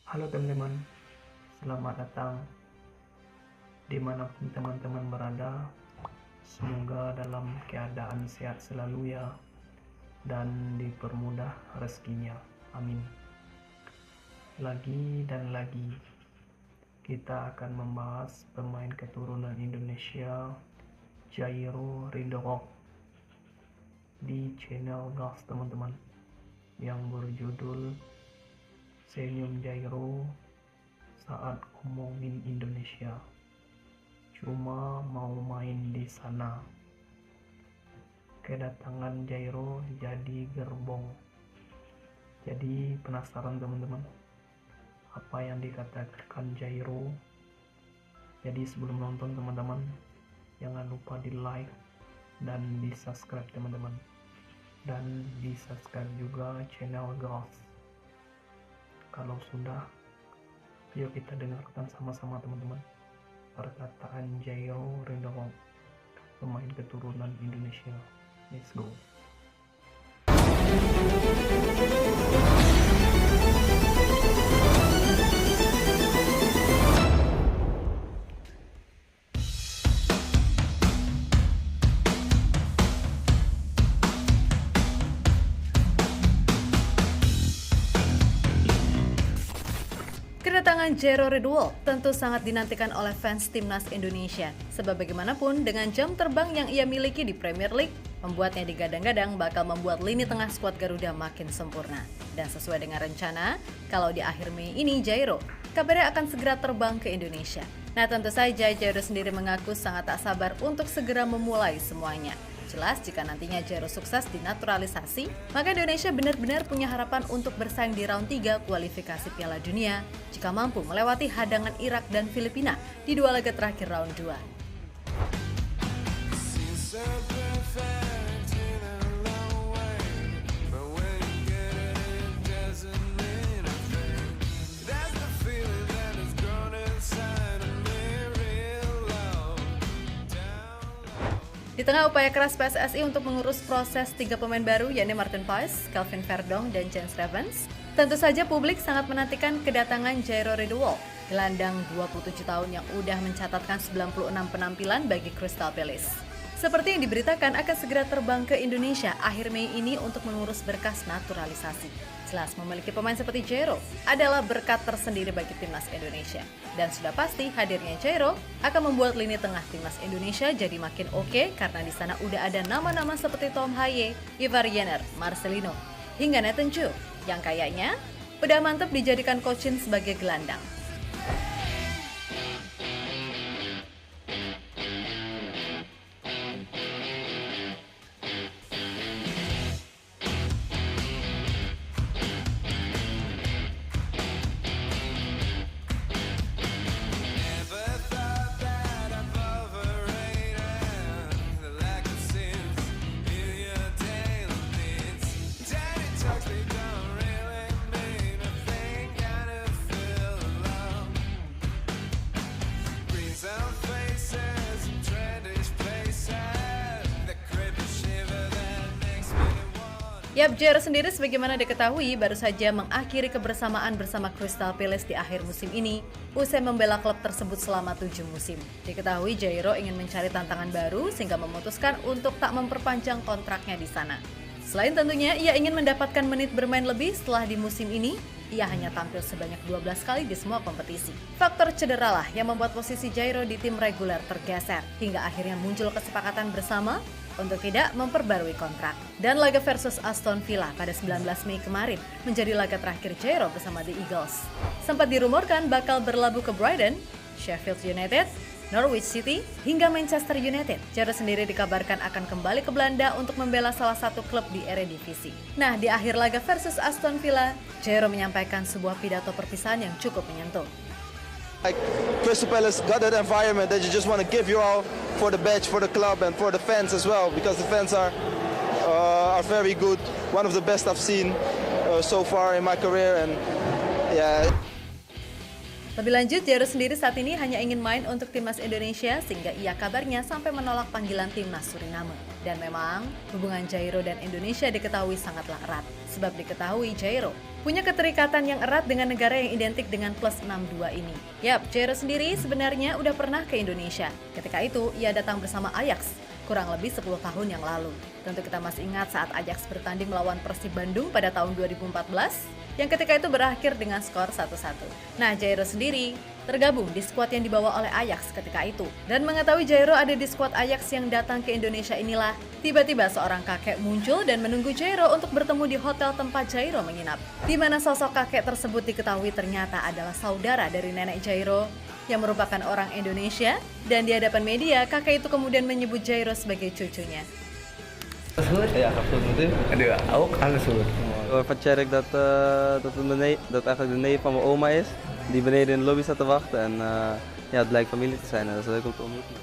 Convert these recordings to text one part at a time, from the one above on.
Halo teman-teman, selamat datang dimanapun teman-teman berada. Semoga dalam keadaan sehat selalu ya, dan dipermudah rezekinya. Amin. Lagi dan lagi kita akan membahas pemain keturunan Indonesia, Jairo Ridho di channel Gas teman-teman, yang berjudul Senyum Jairo saat ngomongin Indonesia. Cuma mau main di sana. Kedatangan Jairo jadi gerbong. Jadi penasaran teman-teman, apa yang dikatakan Jairo? Jadi sebelum nonton teman-teman, jangan lupa di like dan di subscribe teman-teman. Dan di subscribe juga channel Gas. Kalau sudah, yuk kita dengarkan sama-sama teman-teman perkataan Jairo Ridho, pemain keturunan Indonesia. Let's go. Kedatangan Jairo Ridho tentu sangat dinantikan oleh fans timnas Indonesia, sebab bagaimanapun dengan jam terbang yang ia miliki di Premier League, membuatnya digadang-gadang bakal membuat lini tengah skuad Garuda makin sempurna. Dan sesuai dengan rencana, kalau di akhir Mei ini Jairo kabarnya akan segera terbang ke Indonesia. Nah, tentu saja Jairo sendiri mengaku sangat tak sabar untuk segera memulai semuanya. Jelas jika nantinya Jairo sukses dinaturalisasi, maka Indonesia benar-benar punya harapan untuk bersaing di round 3 kualifikasi Piala Dunia jika mampu melewati hadangan Irak dan Filipina di dua laga terakhir round 2. Di tengah upaya keras PSSI untuk mengurus proses 3 pemain baru, yakni Martin Paes, Kelvin Verdong, dan James Ravens, tentu saja publik sangat menantikan kedatangan Jairo Ridho, gelandang 27 tahun yang udah mencatatkan 96 penampilan bagi Crystal Palace. Seperti yang diberitakan akan segera terbang ke Indonesia akhir Mei ini untuk mengurus berkas naturalisasi. Jelas memiliki pemain seperti Jairo adalah berkat tersendiri bagi timnas Indonesia. Dan sudah pasti hadirnya Jairo akan membuat lini tengah timnas Indonesia jadi makin oke karena di sana udah ada nama-nama seperti Tom Haye, Ivar Jenner, Marcelino, hingga Nathan Chu yang kayaknya udah mantep dijadikan coachin sebagai gelandang. Yap, Jairo sendiri sebagaimana diketahui baru saja mengakhiri kebersamaan bersama Crystal Palace di akhir musim ini usai membela klub tersebut selama 7 musim. Diketahui Jairo ingin mencari tantangan baru sehingga memutuskan untuk tak memperpanjang kontraknya di sana. Selain tentunya ia ingin mendapatkan menit bermain lebih setelah di musim ini, ia hanya tampil sebanyak 12 kali di semua kompetisi. Faktor cederalah yang membuat posisi Jairo di tim reguler tergeser, hingga akhirnya muncul kesepakatan bersama untuk tidak memperbarui kontrak. Dan laga versus Aston Villa pada 19 Mei kemarin menjadi laga terakhir Jairo bersama The Eagles. Sempat dirumorkan bakal berlabuh ke Brighton, Sheffield United, Norwich City, hingga Manchester United. Jairo sendiri dikabarkan akan kembali ke Belanda untuk membela salah satu klub di Eredivisie. Nah, di akhir laga versus Aston Villa, Jairo menyampaikan sebuah pidato perpisahan yang cukup menyentuh. Like Crystal Palace got that environment that you just want to give your all for the badge, for the club, and for the fans as well, because the fans are very good. One of the best I've seen so far in my career, and yeah. Lebih lanjut, Jairo sendiri saat ini hanya ingin main untuk timnas Indonesia sehingga ia kabarnya sampai menolak panggilan timnas Suriname. Dan memang hubungan Jairo dan Indonesia diketahui sangatlah erat, sebab diketahui Jairo punya keterikatan yang erat dengan negara yang identik dengan plus 62 ini. Yap, Jairo sendiri sebenarnya udah pernah ke Indonesia. Ketika itu, ia datang bersama Ajax, kurang lebih 10 tahun yang lalu. Tentu kita masih ingat saat Ajax bertanding melawan Persib Bandung pada tahun 2014, yang ketika itu berakhir dengan skor 1-1. Nah, Jairo sendiri tergabung di skuad yang dibawa oleh Ajax ketika itu. Dan mengetahui Jairo ada di skuad Ajax yang datang ke Indonesia inilah, tiba-tiba seorang kakek muncul dan menunggu Jairo untuk bertemu di hotel tempat Jairo menginap. Di mana sosok kakek tersebut diketahui ternyata adalah saudara dari nenek Jairo yang merupakan orang Indonesia, dan di hadapan media kakek itu kemudian menyebut Jairo sebagai cucunya. Ja, absoluut. En ook alles goed. Van Tjerk dat eigenlijk de neef van mijn oma is, die beneden in de lobby staat te wachten en ja, het blijkt familie te zijn en dat is leuk om te ontmoeten.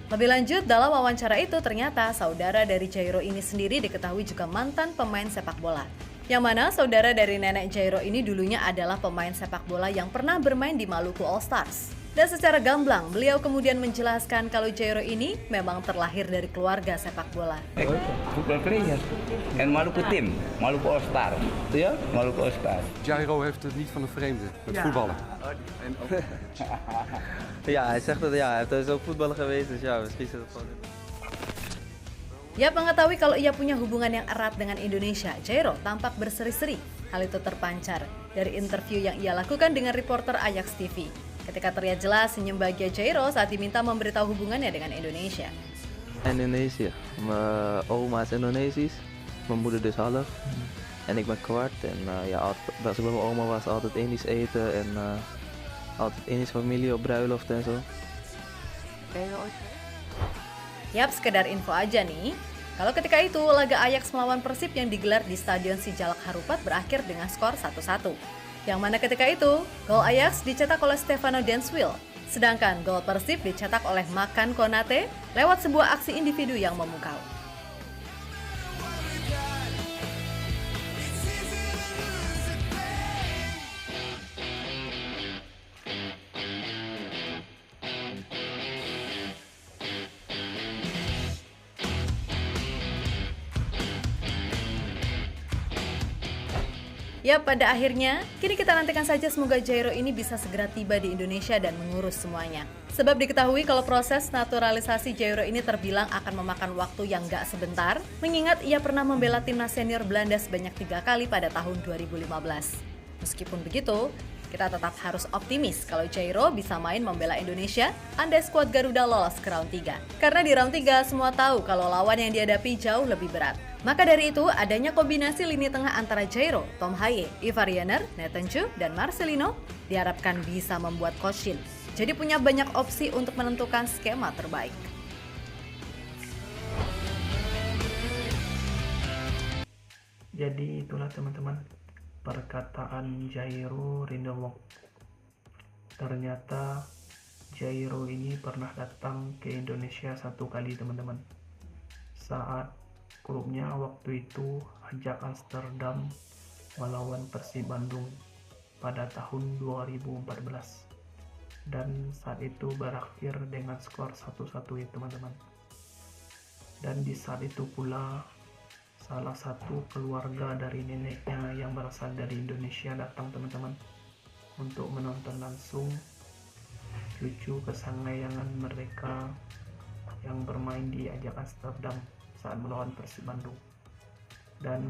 Lebih lanjut, dalam wawancara itu ternyata saudara dari Jairo ini sendiri diketahui juga mantan pemain sepak bola. Yang mana saudara dari nenek Jairo ini dulunya adalah pemain sepak bola yang pernah bermain di Maluku All Stars. Dan secara gamblang, beliau kemudian menjelaskan kalau Jairo ini memang terlahir dari keluarga sepak bola. Voetbalplayer. En Maluku team, Maluku All Star. Ja, Maluku All Star. Jairo heeft het niet van een vreemde met voetballen. Ja, hij zegt dat ja, hij heeft dus ook voetballer geweest, dus ja, misschien zit het gewoon in. Ia mengetahui kalau ia punya hubungan yang erat dengan Indonesia, Jairo tampak berseri-seri. Hal itu terpancar dari interview yang ia lakukan dengan reporter Ajax TV. Ketika terlihat jelas senyum bahagia Jairo saat diminta memberitahu hubungannya dengan Indonesia. Indonesië. Mijn oma is Indonesisch, mijn moeder dus half. En ik ben kwart. En ja, als ik bij mijn oma was, altijd Indisch eten en altijd Indische familie op bruiloft en zo. Yap, sekedar info aja nih. Kalau ketika itu, laga Ajax melawan Persib yang digelar di Stadion Sijalak Harupat berakhir dengan skor 1-1. Yang mana ketika itu, gol Ajax dicetak oleh Stefano Denswil. Sedangkan gol Persib dicetak oleh Makan Konate lewat sebuah aksi individu yang memukau. Ya, pada akhirnya, kini kita nantikan saja semoga Jairo ini bisa segera tiba di Indonesia dan mengurus semuanya. Sebab diketahui kalau proses naturalisasi Jairo ini terbilang akan memakan waktu yang gak sebentar, mengingat ia pernah membela timnas senior Belanda sebanyak 3 kali pada tahun 2015. Meskipun begitu, kita tetap harus optimis kalau Jairo bisa main membela Indonesia andai skuad Garuda lolos ke round 3. Karena di round 3 semua tahu kalau lawan yang dihadapi jauh lebih berat. Maka dari itu, adanya kombinasi lini tengah antara Jairo, Tom Haye, Ivar Jenner, Nathan Chu, dan Marcelino diharapkan bisa membuat Coach Shin jadi punya banyak opsi untuk menentukan skema terbaik. Jadi itulah teman-teman perkataan Jairo Rindelwong. Ternyata Jairo ini pernah datang ke Indonesia 1 kali teman-teman. Saat klubnya waktu itu Ajax Amsterdam melawan Persib Bandung pada tahun 2014. Dan saat itu berakhir dengan skor 1-1 ya teman-teman. Dan di saat itu pula salah satu keluarga dari neneknya yang berasal dari Indonesia datang teman-teman untuk menonton langsung cucu kesayangan mereka yang bermain di Ajax Amsterdam saat melawan Persib Bandung. Dan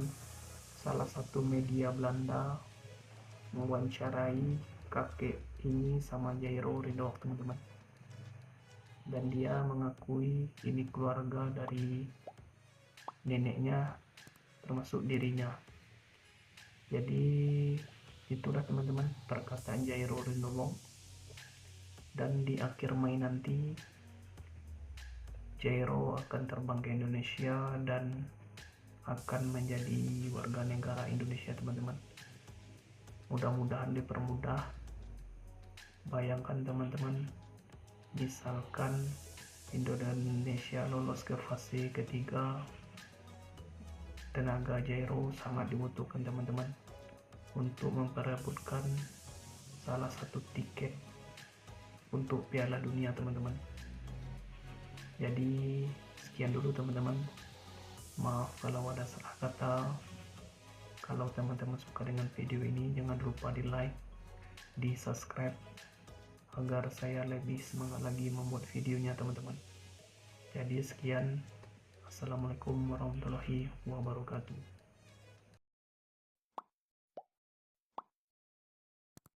salah satu media Belanda mewawancarai kakek ini sama Jairo Rindelwong teman-teman, dan dia mengakui ini keluarga dari neneknya termasuk dirinya. Jadi itulah teman-teman perkataan Jairo Rindelwong. Dan di akhir Mei nanti Jairo akan terbang ke Indonesia dan akan menjadi warga negara Indonesia teman-teman. Mudah-mudahan dipermudah. Bayangkan teman-teman, misalkan Indonesia lolos ke fase ketiga, tenaga Jairo sangat dibutuhkan teman-teman untuk memperebutkan salah satu tiket untuk Piala Dunia teman-teman. Jadi sekian dulu teman-teman, maaf kalau ada salah kata. Kalau teman-teman suka dengan video ini, jangan lupa di like, di subscribe, agar saya lebih semangat lagi membuat videonya teman-teman. Jadi sekian, assalamualaikum warahmatullahi wabarakatuh.